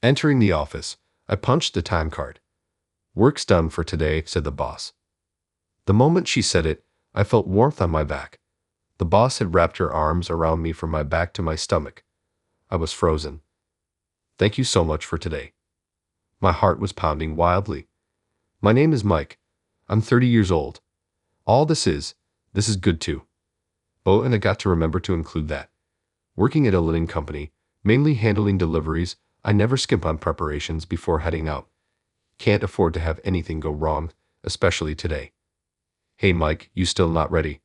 Entering the office, I punched the time card. "Work's done for today," said the boss. The moment she said it, I felt warmth on my back. The boss had wrapped her arms around me from my back to my stomach. I was frozen. "Thank you so much for today." My heart was pounding wildly. "My name is Mike. I'm 30 years old. All this is good too." Oh, and I got to remember to include that. Working at a linen company, mainly handling deliveries, I never skimp on preparations before heading out. Can't afford to have anything go wrong, especially today. "Hey Mike, you still not ready?"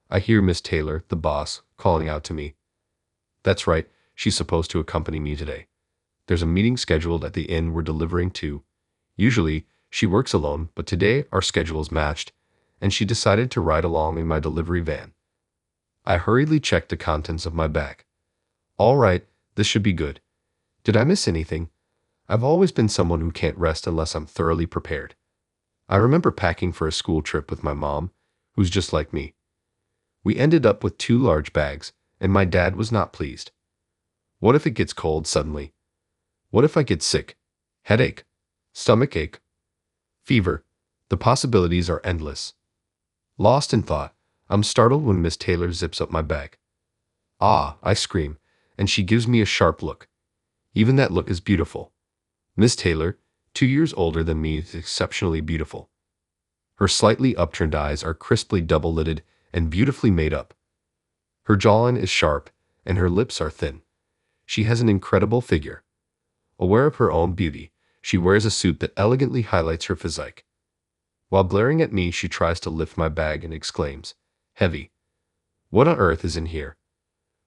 I hear Miss Taylor, the boss, calling out to me. That's right, she's supposed to accompany me today. There's a meeting scheduled at the inn we're delivering to. Usually, she works alone, but today our schedules matched, and she decided to ride along in my delivery van. I hurriedly checked the contents of my bag. All right, this should be good. Did I miss anything? I've always been someone who can't rest unless I'm thoroughly prepared. I remember packing for a school trip with my mom, who's just like me. We ended up with 2 large bags, and my dad was not pleased. What if it gets cold suddenly? What if I get sick? Headache? Stomach ache? Fever? The possibilities are endless. Lost in thought, I'm startled when Miss Taylor zips up my bag. "Ah," I scream, and she gives me a sharp look. Even that look is beautiful. Miss Taylor, 2 years older than me, is exceptionally beautiful. Her slightly upturned eyes are crisply double-lidded and beautifully made up. Her jawline is sharp, and her lips are thin. She has an incredible figure. Aware of her own beauty, she wears a suit that elegantly highlights her physique. While glaring at me, she tries to lift my bag and exclaims, "Heavy. What on earth is in here?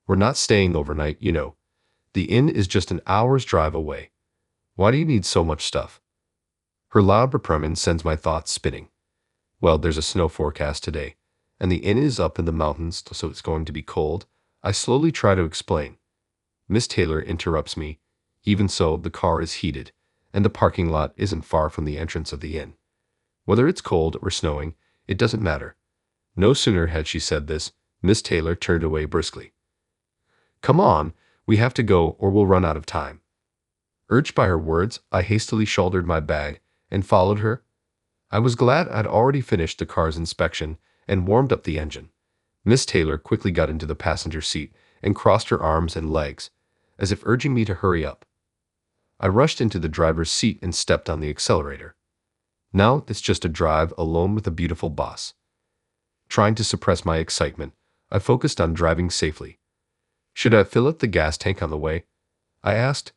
We're not staying overnight, you know. The inn is just an hour's drive away. Why do you need so much stuff?" Her loud reprimand sends my thoughts spinning. Well, there's a snow forecast today, and the inn is up in the mountains, so it's going to be cold. I slowly try to explain. Miss Taylor interrupts me. Even so, the car is heated, and the parking lot isn't far from the entrance of the inn. Whether it's cold or snowing, it doesn't matter. No sooner had she said this, Miss Taylor turned away briskly. "Come on, we have to go or we'll run out of time." Urged by her words, I hastily shouldered my bag and followed her. I was glad I'd already finished the car's inspection and warmed up the engine. Miss Taylor quickly got into the passenger seat and crossed her arms and legs, as if urging me to hurry up. I rushed into the driver's seat and stepped on the accelerator. Now it's just a drive alone with a beautiful boss. Trying to suppress my excitement, I focused on driving safely. "Should I fill up the gas tank on the way?" I asked.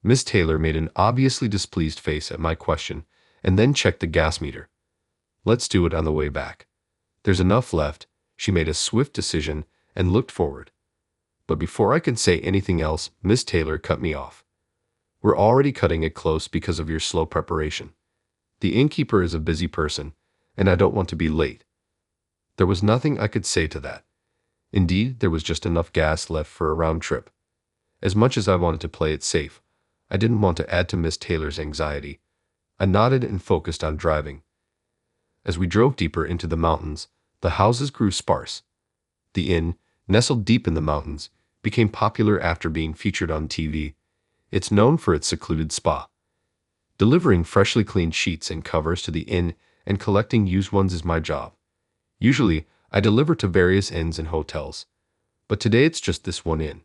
Miss Taylor made an obviously displeased face at my question and then checked the gas meter. "Let's do it on the way back. There's enough left." She made a swift decision and looked forward. But before I could say anything else, Miss Taylor cut me off. "We're already cutting it close because of your slow preparation. The innkeeper is a busy person, and I don't want to be late." There was nothing I could say to that. Indeed, there was just enough gas left for a round trip. As much as I wanted to play it safe, I didn't want to add to Miss Taylor's anxiety. I nodded and focused on driving. As we drove deeper into the mountains, the houses grew sparse. The inn, nestled deep in the mountains, became popular after being featured on TV. It's known for its secluded spa. Delivering freshly cleaned sheets and covers to the inn and collecting used ones is my job. Usually, I deliver to various inns and hotels, but today it's just this one inn.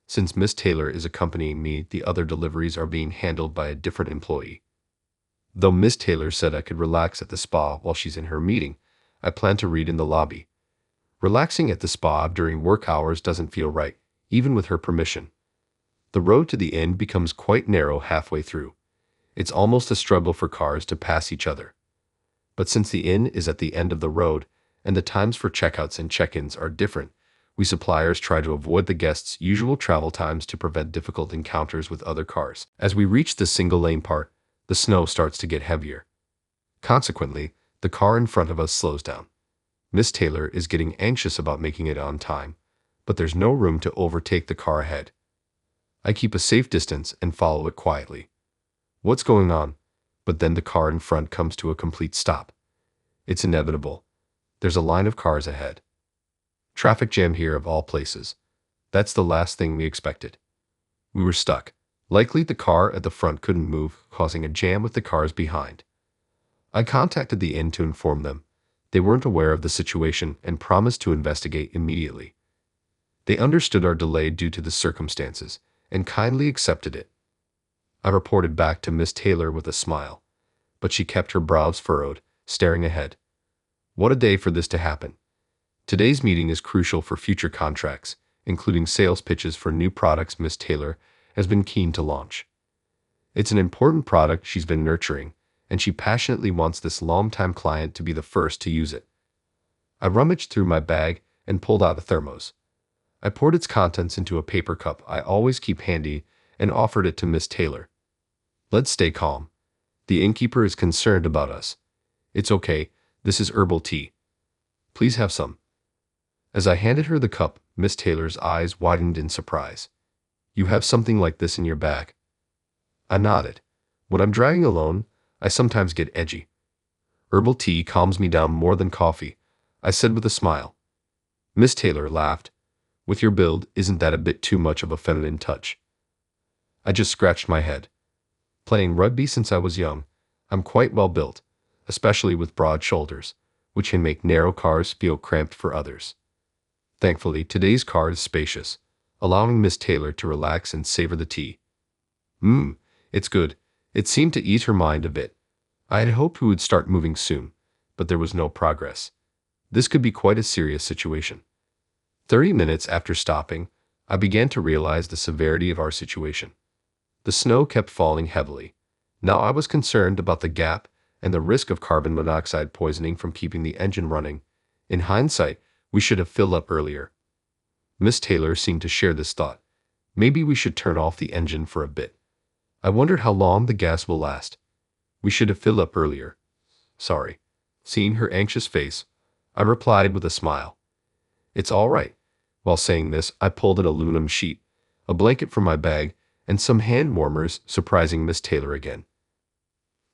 Since Miss Taylor is accompanying me, the other deliveries are being handled by a different employee. Though Miss Taylor said I could relax at the spa while she's in her meeting, I plan to read in the lobby. Relaxing at the spa during work hours doesn't feel right, even with her permission. The road to the inn becomes quite narrow halfway through. It's almost a struggle for cars to pass each other. But since the inn is at the end of the road, and the times for checkouts and check-ins are different, we suppliers try to avoid the guests' usual travel times to prevent difficult encounters with other cars. As we reach the single-lane part, the snow starts to get heavier. Consequently, the car in front of us slows down. Miss Taylor is getting anxious about making it on time, but there's no room to overtake the car ahead. I keep a safe distance and follow it quietly. What's going on? But then the car in front comes to a complete stop. It's inevitable. There's a line of cars ahead. Traffic jam here of all places. That's the last thing we expected. We were stuck, Likely the car at the front couldn't move, causing a jam with the cars behind. I contacted the inn to inform them. They weren't aware of the situation and promised to investigate immediately. They understood our delay due to the circumstances and kindly accepted it. I reported back to Miss Taylor with a smile, but she kept her brows furrowed, staring ahead. What a day for this to happen. Today's meeting is crucial for future contracts, including sales pitches for new products Miss Taylor has been keen to launch. It's an important product she's been nurturing, and she passionately wants this long-time client to be the first to use it. I rummaged through my bag and pulled out a thermos. I poured its contents into a paper cup I always keep handy and offered it to Miss Taylor. Let's stay calm. The innkeeper is concerned about us. It's okay, this is herbal tea. Please have some. As I handed her the cup, Miss Taylor's eyes widened in surprise. You have something like this in your bag? I nodded. When I'm driving alone, I sometimes get edgy. Herbal tea calms me down more than coffee, I said with a smile. Miss Taylor laughed. With your build, isn't that a bit too much of a feminine touch? I just scratched my head. Playing rugby since I was young, I'm quite well built, especially with broad shoulders, which can make narrow cars feel cramped for others. Thankfully, today's car is spacious, allowing Miss Taylor to relax and savor the tea. It's good. It seemed to ease her mind a bit. I had hoped we would start moving soon, but there was no progress. This could be quite a serious situation. 30 minutes after stopping, I began to realize the severity of our situation. The snow kept falling heavily. Now I was concerned about the gap and the risk of carbon monoxide poisoning from keeping the engine running. In hindsight, we should have filled up earlier. Miss Taylor seemed to share this thought. Maybe we should turn off the engine for a bit. I wondered how long the gas will last. We should have filled up earlier. Sorry. Seeing her anxious face, I replied with a smile. It's all right. While saying this, I pulled an aluminum sheet, a blanket from my bag, and some hand warmers, surprising Miss Taylor again.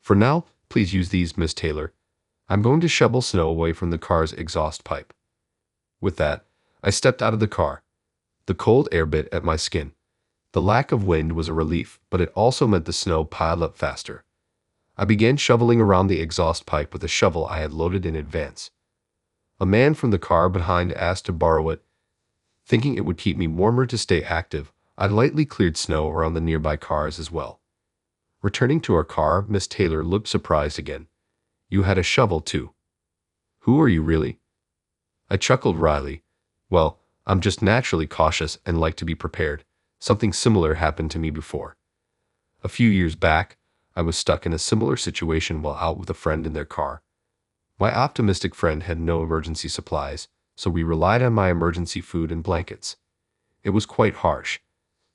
For now, please use these, Miss Taylor. I'm going to shovel snow away from the car's exhaust pipe. With that, I stepped out of the car. The cold air bit at my skin. The lack of wind was a relief, but it also meant the snow piled up faster. I began shoveling around the exhaust pipe with a shovel I had loaded in advance. A man from the car behind asked to borrow it. Thinking it would keep me warmer to stay active, I lightly cleared snow around the nearby cars as well. Returning to our car, Miss Taylor looked surprised again. You had a shovel too. Who are you really? I chuckled wryly. Well, I'm just naturally cautious and like to be prepared. Something similar happened to me before. A few years back, I was stuck in a similar situation while out with a friend in their car. My optimistic friend had no emergency supplies, so we relied on my emergency food and blankets. It was quite harsh.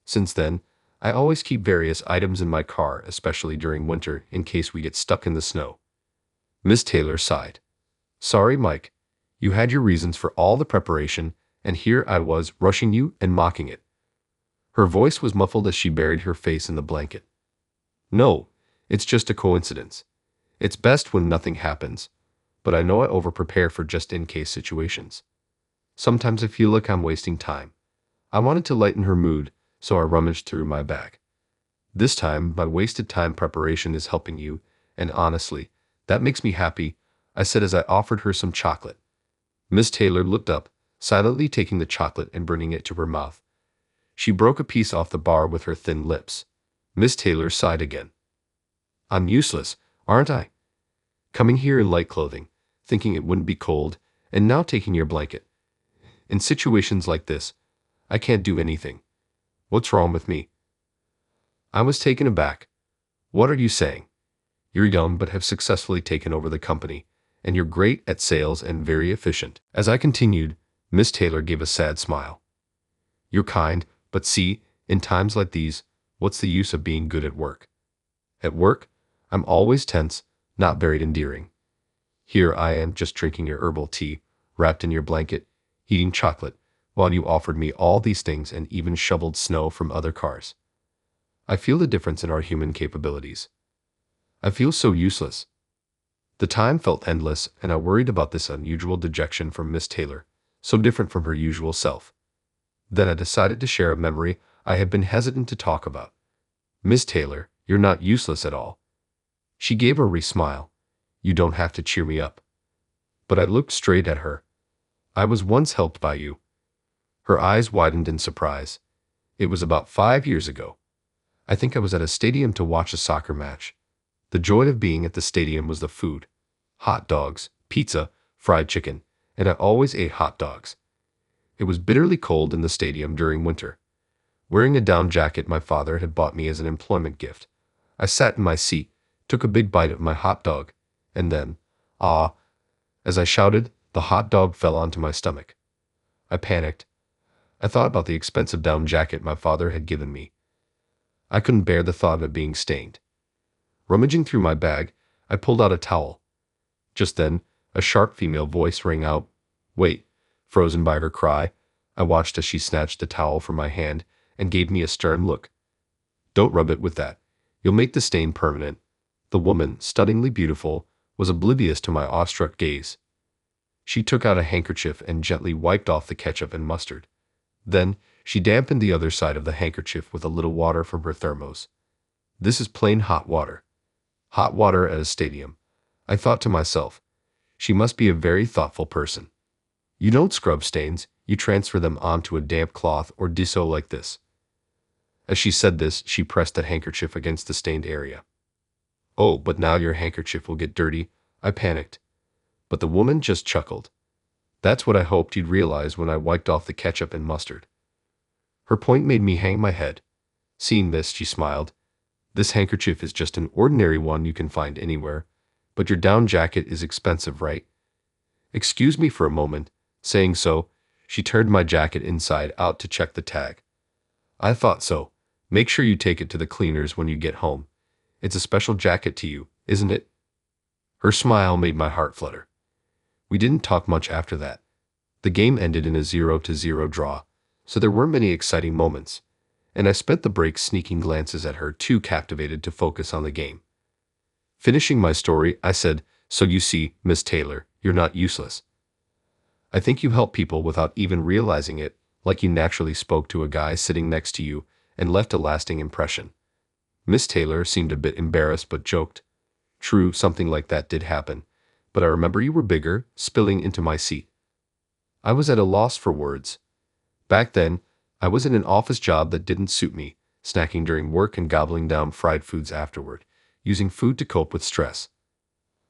Since then, I always keep various items in my car, especially during winter, in case we get stuck in the snow. Miss Taylor sighed. Sorry, Mike. You had your reasons for all the preparation, and here I was rushing you and mocking it. Her voice was muffled as she buried her face in the blanket. No, it's just a coincidence. It's best when nothing happens, but I know I overprepare for just-in-case situations. Sometimes I feel like I'm wasting time. I wanted to lighten her mood, so I rummaged through my bag. This time, my wasted time preparation is helping you, and honestly, that makes me happy, I said as I offered her some chocolate. Miss Taylor looked up, silently taking the chocolate and bringing it to her mouth. She broke a piece off the bar with her thin lips. Miss Taylor sighed again. I'm useless, aren't I? Coming here in light clothing, thinking it wouldn't be cold, and now taking your blanket. In situations like this, I can't do anything. What's wrong with me? I was taken aback. What are you saying? You're young but have successfully taken over the company, and you're great at sales and very efficient. As I continued, Miss Taylor gave a sad smile. You're kind, but see, in times like these, what's the use of being good at work? At work, I'm always tense, not very endearing. Here I am just drinking your herbal tea, wrapped in your blanket, eating chocolate, while you offered me all these things and even shoveled snow from other cars. I feel the difference in our human capabilities. I feel so useless. The time felt endless, and I worried about this unusual dejection from Miss Taylor, so different from her usual self. Then I decided to share a memory I had been hesitant to talk about. Miss Taylor, you're not useless at all. She gave a wry smile. You don't have to cheer me up. But I looked straight at her. I was once helped by you. Her eyes widened in surprise. It was about 5 years ago. I think I was at a stadium to watch a soccer match. The joy of being at the stadium was the food. Hot dogs, pizza, fried chicken, and I always ate hot dogs. It was bitterly cold in the stadium during winter. Wearing a down jacket my father had bought me as an employment gift, I sat in my seat, took a big bite of my hot dog, and then, ah, as I shouted, the hot dog fell onto my stomach. I panicked. I thought about the expensive down jacket my father had given me. I couldn't bear the thought of it being stained. Rummaging through my bag, I pulled out a towel. Just then, a sharp female voice rang out. Wait. Frozen by her cry, I watched as she snatched the towel from my hand and gave me a stern look. Don't rub it with that. You'll make the stain permanent. The woman, stunningly beautiful, was oblivious to my awestruck gaze. She took out a handkerchief and gently wiped off the ketchup and mustard. Then, she dampened the other side of the handkerchief with a little water from her thermos. This is plain hot water. Hot water at a stadium. I thought to myself, she must be a very thoughtful person. You don't scrub stains, you transfer them onto a damp cloth or diso like this. As she said this, she pressed that handkerchief against the stained area. Oh, but now your handkerchief will get dirty, I panicked. But the woman just chuckled. That's what I hoped you'd realize when I wiped off the ketchup and mustard. Her point made me hang my head. Seeing this, she smiled. This handkerchief is just an ordinary one you can find anywhere, but your down jacket is expensive, right? Excuse me for a moment. Saying so, she turned my jacket inside out to check the tag. I thought so. Make sure you take it to the cleaners when you get home. It's a special jacket to you, isn't it? Her smile made my heart flutter. We didn't talk much after that. The game ended in a 0-0 draw, so there weren't many exciting moments, and I spent the break sneaking glances at her, too captivated to focus on the game. Finishing my story, I said, So you see, Miss Taylor, you're not useless. I think you help people without even realizing it, like you naturally spoke to a guy sitting next to you and left a lasting impression. Miss Taylor seemed a bit embarrassed but joked. True, something like that did happen, but I remember you were bigger, spilling into my seat. I was at a loss for words. Back then, I was in an office job that didn't suit me, snacking during work and gobbling down fried foods afterward, using food to cope with stress.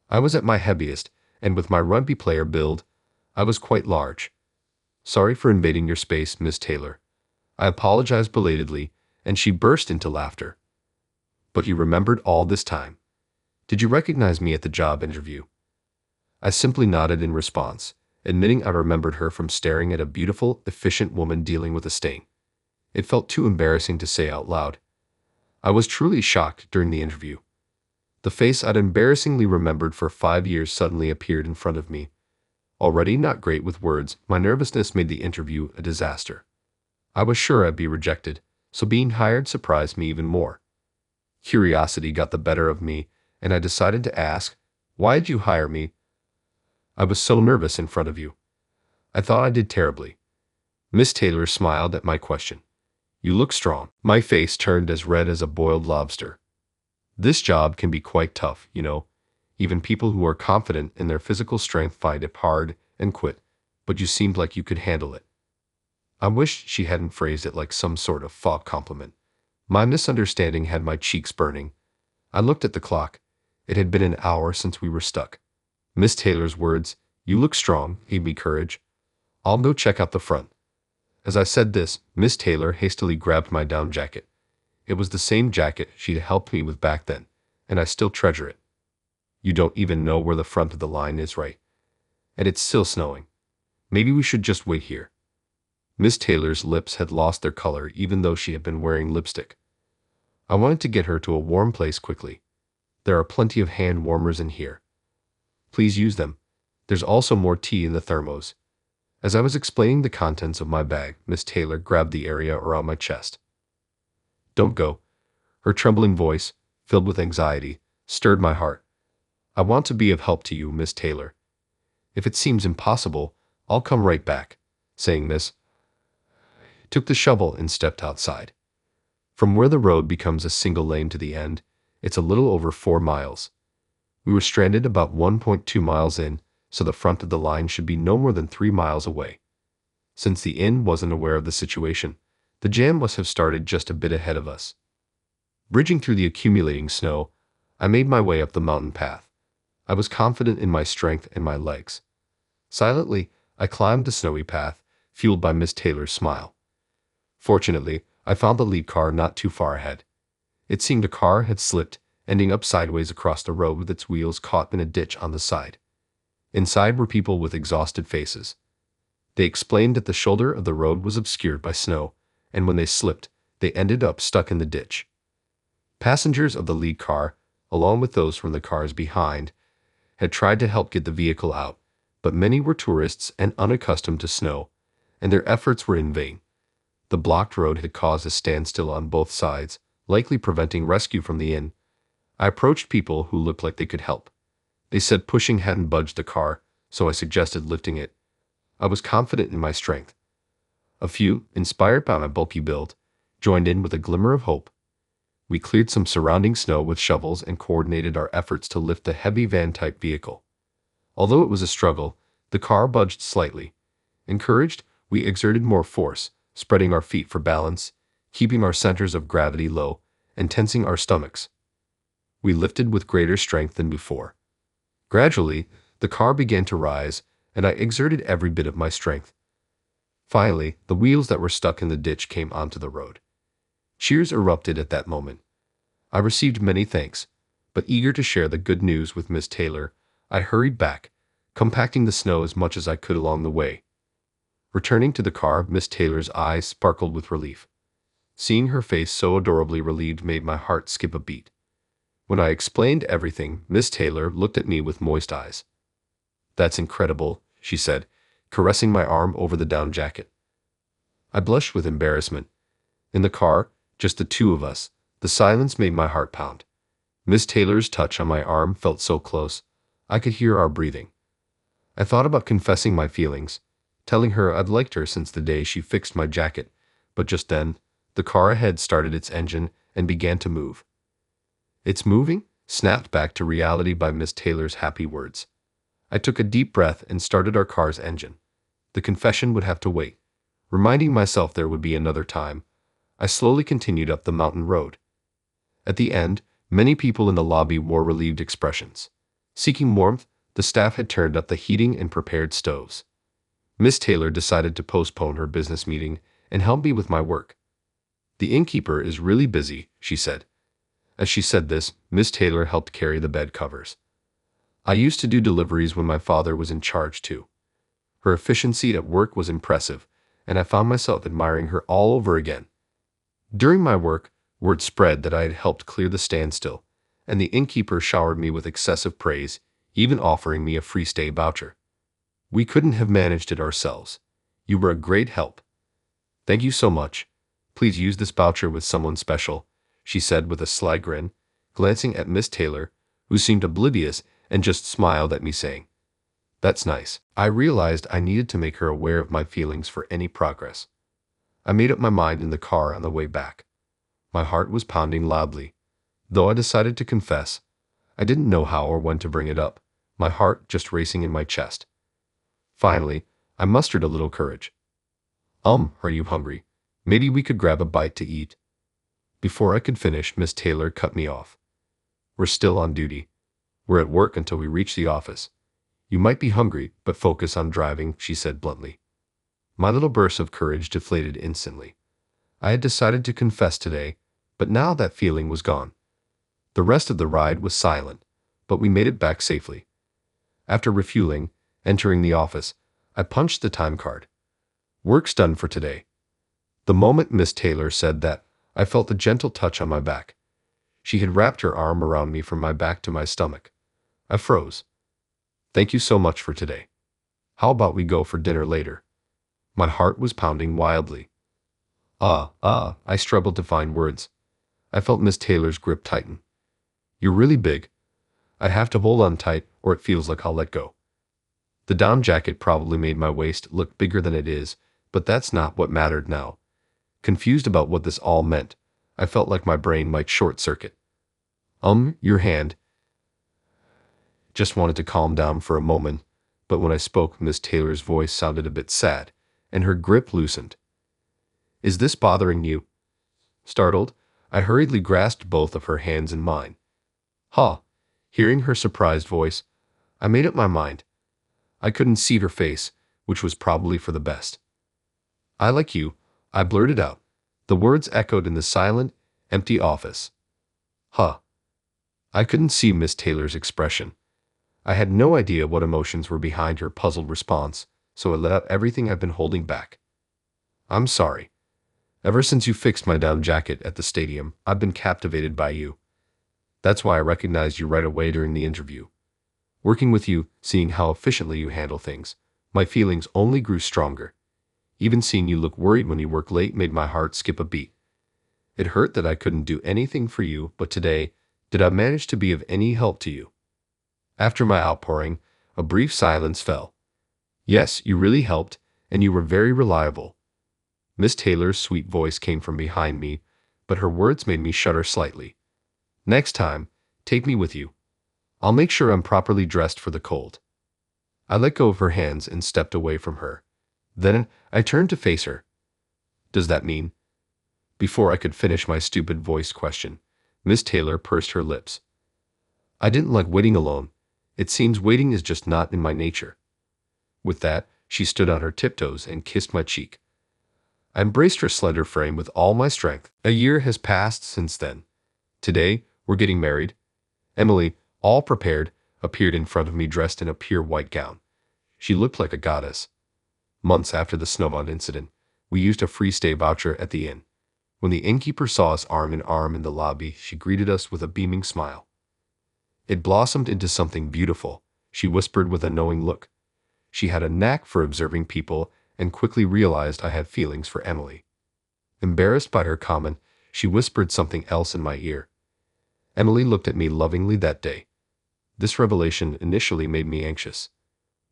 I was at my heaviest, and with my rugby player build, I was quite large. Sorry for invading your space, Miss Taylor. I apologized belatedly, and she burst into laughter. But you remembered all this time. Did you recognize me at the job interview? I simply nodded in response, admitting I remembered her from staring at a beautiful, efficient woman dealing with a stain. It felt too embarrassing to say out loud. I was truly shocked during the interview. The face I'd embarrassingly remembered for 5 years suddenly appeared in front of me. Already not great with words, my nervousness made the interview a disaster. I was sure I'd be rejected, so being hired surprised me even more. Curiosity got the better of me, and I decided to ask, Why did you hire me? I was so nervous in front of you. I thought I did terribly. Miss Taylor smiled at my question. You look strong. My face turned as red as a boiled lobster. This job can be quite tough, you know. Even people who are confident in their physical strength find it hard and quit, but you seemed like you could handle it. I wished she hadn't phrased it like some sort of faux compliment. My misunderstanding had my cheeks burning. I looked at the clock. It had been an hour since we were stuck. Miss Taylor's words, You look strong, gave me courage. I'll go check out the front. As I said this, Miss Taylor hastily grabbed my down jacket. It was the same jacket she'd helped me with back then, and I still treasure it. You don't even know where the front of the line is, right? And it's still snowing. Maybe we should just wait here. Miss Taylor's lips had lost their color even though she had been wearing lipstick. I wanted to get her to a warm place quickly. There are plenty of hand warmers in here. Please use them. There's also more tea in the thermos. As I was explaining the contents of my bag, Miss Taylor grabbed the area around my chest. Don't go. Her trembling voice, filled with anxiety, stirred my heart. I want to be of help to you, Miss Taylor. If it seems impossible, I'll come right back. Saying this, I took the shovel and stepped outside. From where the road becomes a single lane to the end, it's a little over 4 miles. We were stranded about 1.2 miles in, so the front of the line should be no more than 3 miles away. Since the inn wasn't aware of the situation, the jam must have started just a bit ahead of us. Bridging through the accumulating snow, I made my way up the mountain path. I was confident in my strength and my legs. Silently, I climbed the snowy path, fueled by Miss Taylor's smile. Fortunately, I found the lead car not too far ahead. It seemed a car had slipped, ending up sideways across the road with its wheels caught in a ditch on the side. Inside were people with exhausted faces. They explained that the shoulder of the road was obscured by snow, and when they slipped, they ended up stuck in the ditch. Passengers of the lead car, along with those from the cars behind, had tried to help get the vehicle out, but many were tourists and unaccustomed to snow, and their efforts were in vain. The blocked road had caused a standstill on both sides, likely preventing rescue from the inn. I approached people who looked like they could help. They said pushing hadn't budged the car, so I suggested lifting it. I was confident in my strength. A few, inspired by my bulky build, joined in with a glimmer of hope. We cleared some surrounding snow with shovels and coordinated our efforts to lift the heavy van-type vehicle. Although it was a struggle, the car budged slightly. Encouraged, we exerted more force, spreading our feet for balance, keeping our centers of gravity low, and tensing our stomachs. We lifted with greater strength than before. Gradually, the car began to rise, and I exerted every bit of my strength. Finally, the wheels that were stuck in the ditch came onto the road. Cheers erupted at that moment. I received many thanks, but eager to share the good news with Miss Taylor, I hurried back, compacting the snow as much as I could along the way. Returning to the car, Miss Taylor's eyes sparkled with relief. Seeing her face so adorably relieved made my heart skip a beat. When I explained everything, Miss Taylor looked at me with moist eyes. "That's incredible," she said, caressing my arm over the down jacket. I blushed with embarrassment. In the car, just the two of us, the silence made my heart pound. Miss Taylor's touch on my arm felt so close, I could hear our breathing. I thought about confessing my feelings, telling her I'd liked her since the day she fixed my jacket, but just then, the car ahead started its engine and began to move. "It's moving?" snapped back to reality by Miss Taylor's happy words. I took a deep breath and started our car's engine. The confession would have to wait. Reminding myself there would be another time, I slowly continued up the mountain road. At the end, many people in the lobby wore relieved expressions. Seeking warmth, the staff had turned up the heating and prepared stoves. Miss Taylor decided to postpone her business meeting and help me with my work. "The innkeeper is really busy," she said. As she said this, Miss Taylor helped carry the bed covers. I used to do deliveries when my father was in charge too. Her efficiency at work was impressive, and I found myself admiring her all over again. During my work, word spread that I had helped clear the standstill, and the innkeeper showered me with excessive praise, even offering me a free stay voucher. "We couldn't have managed it ourselves. You were a great help." "Thank you so much. Please use this voucher with someone special," she said with a sly grin, glancing at Miss Taylor, who seemed oblivious and just smiled at me saying, "That's nice." I realized I needed to make her aware of my feelings for any progress. I made up my mind in the car on the way back. My heart was pounding loudly. Though I decided to confess, I didn't know how or when to bring it up, my heart just racing in my chest. Finally, I mustered a little courage. Are you hungry? Maybe we could grab a bite to eat." Before I could finish, Miss Taylor cut me off. "We're still on duty. We're at work until we reach the office. You might be hungry, but focus on driving," she said bluntly. My little burst of courage deflated instantly. I had decided to confess today, but now that feeling was gone. The rest of the ride was silent, but we made it back safely. After refueling, entering the office, I punched the time card. "Work's done for today." The moment Miss Taylor said that, I felt a gentle touch on my back. She had wrapped her arm around me from my back to my stomach. I froze. "Thank you so much for today. How about we go for dinner later?" My heart was pounding wildly. I struggled to find words. I felt Miss Taylor's grip tighten. "You're really big. I have to hold on tight or it feels like I'll let go." The down jacket probably made my waist look bigger than it is, but that's not what mattered now. Confused about what this all meant, I felt like my brain might short-circuit. Your hand. Just wanted to calm down for a moment, but when I spoke, Miss Taylor's voice sounded a bit sad, and her grip loosened. Is this bothering you? Startled, I hurriedly grasped both of her hands in mine. Ha! Hearing her surprised voice, I made up my mind. I couldn't see her face, which was probably for the best. I like you, I blurted out. The words echoed in the silent, empty office. Huh. I couldn't see Miss Taylor's expression. I had no idea what emotions were behind her puzzled response, so I let out everything I've been holding back. I'm sorry. Ever since you fixed my down jacket at the stadium, I've been captivated by you. That's why I recognized you right away during the interview. Working with you, seeing how efficiently you handle things, my feelings only grew stronger. Even seeing you look worried when you work late made my heart skip a beat. It hurt that I couldn't do anything for you, but today, did I manage to be of any help to you? After my outpouring, a brief silence fell. Yes, you really helped, and you were very reliable. Miss Taylor's sweet voice came from behind me, but her words made me shudder slightly. Next time, take me with you. I'll make sure I'm properly dressed for the cold. I let go of her hands and stepped away from her. Then I turned to face her. Does that mean? Before I could finish my stupid voice question, Miss Taylor pursed her lips. I didn't like waiting alone. It seems waiting is just not in my nature. With that, she stood on her tiptoes and kissed my cheek. I embraced her slender frame with all my strength. A year has passed since then. Today, we're getting married. Emily, all prepared, appeared in front of me dressed in a pure white gown. She looked like a goddess. Months after the snowball incident, we used a free stay voucher at the inn. When the innkeeper saw us arm in arm in the lobby, she greeted us with a beaming smile. It blossomed into something beautiful, she whispered with a knowing look. She had a knack for observing people and quickly realized I had feelings for Emily. Embarrassed by her comment, she whispered something else in my ear. Emily looked at me lovingly that day. This revelation initially made me anxious.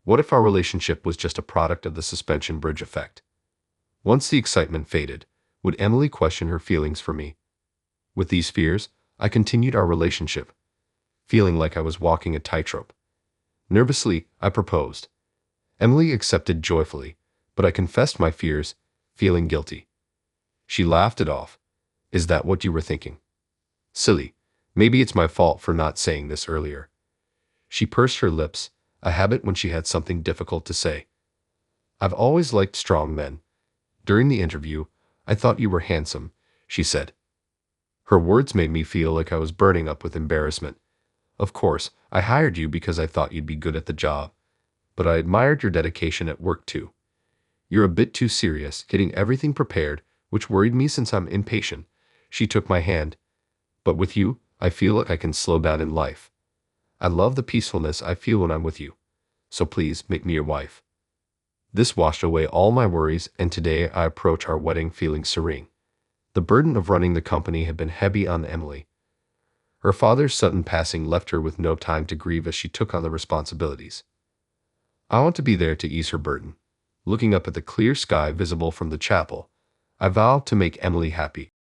What if our relationship was just a product of the suspension bridge effect? Once the excitement faded, would Emily question her feelings for me? With these fears, I continued our relationship, feeling like I was walking a tightrope. Nervously, I proposed. Emily accepted joyfully, but I confessed my fears, feeling guilty. She laughed it off. Is that what you were thinking? Silly. Maybe it's my fault for not saying this earlier. She pursed her lips, a habit when she had something difficult to say. I've always liked strong men. During the interview, I thought you were handsome, she said. Her words made me feel like I was burning up with embarrassment. Of course, I hired you because I thought you'd be good at the job. But I admired your dedication at work too. You're a bit too serious, getting everything prepared, which worried me since I'm impatient. She took my hand. But with you, I feel like I can slow down in life. I love the peacefulness I feel when I'm with you. So please make me your wife. This washed away all my worries, and today I approach our wedding feeling serene. The burden of running the company had been heavy on Emily. Her father's sudden passing left her with no time to grieve as she took on the responsibilities. I want to be there to ease her burden. Looking up at the clear sky visible from the chapel, I vowed to make Emily happy.